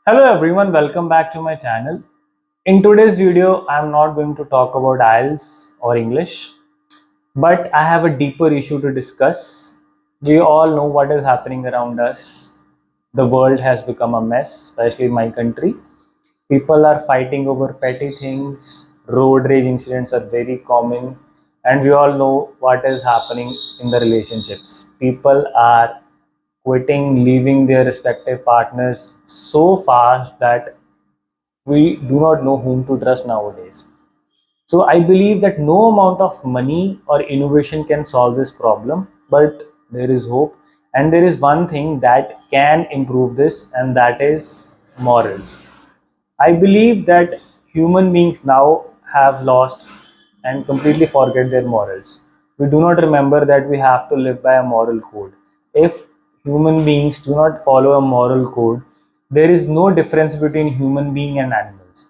Hello everyone, welcome back to my channel. In today's video, I'm not going to talk about IELTS or English, but I have a deeper issue to discuss. We all know what is happening around us. The world has become a mess, especially in my country. People are fighting over petty things, road rage incidents are very common, and we all know what is happening in the relationships. People are quitting, leaving their respective partners so fast that we do not know whom to trust nowadays. So I believe that no amount of money or innovation can solve this problem, but there is hope. And there is one thing that can improve this, and that is morals. I believe that human beings now have lost and completely forget their morals. We do not remember that we have to live by a moral code. If human beings do not follow a moral code, there is no difference between human being and animals.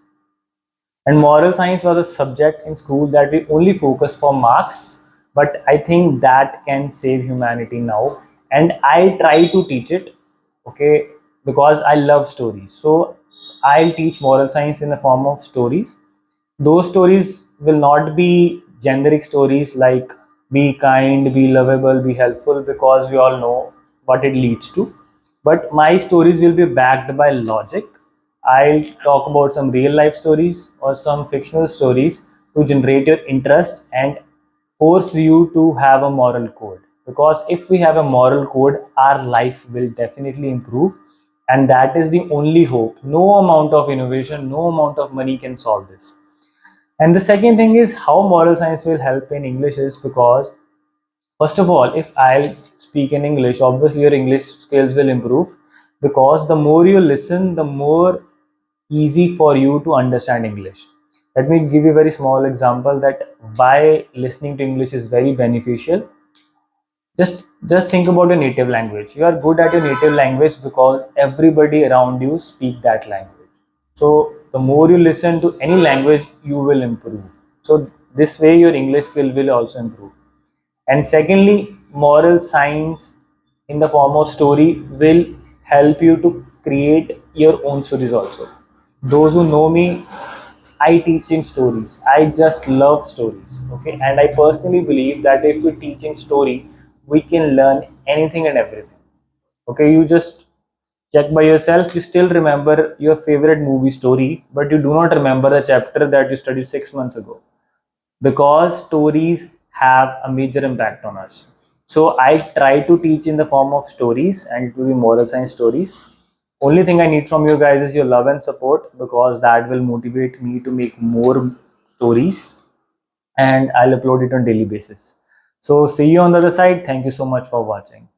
And moral science was a subject in school that we only focus for marks, but I think that can save humanity now. And I'll try to teach it, okay, because I love stories. So I'll teach moral science in the form of stories. Those stories will not be generic stories like be kind, be lovable, be helpful, because we all know what it leads to. But my stories will be backed by logic. I'll talk about some real life stories or some fictional stories to generate your interest and force you to have a moral code. Because if we have a moral code, our life will definitely improve, and that is the only hope. No amount of innovation, no amount of money can solve this. And the second thing is how moral science will help in English is because, first of all, if I'll speak in English, obviously your English skills will improve, because the more you listen, the more easy for you to understand English. Let me give you a very small example that why listening to English is very beneficial. Just think about your native language. You are good at your native language because everybody around you speak that language. So the more you listen to any language, you will improve. So this way your English skill will also improve. And secondly, moral science in the form of story will help you to create your own stories also. Those who know me, I teach in stories. I just love stories. Okay. And I personally believe that if we teach in story, we can learn anything and everything. Okay. You just check by yourself. You still remember your favorite movie story, but you do not remember the chapter that you studied 6 months ago, because stories have a major impact on us. So I try to teach in the form of stories, and it will be moral science stories. Only thing I need from you guys is your love and support, because that will motivate me to make more stories, and I'll upload it on daily basis. So see you on the other side. Thank you so much for watching.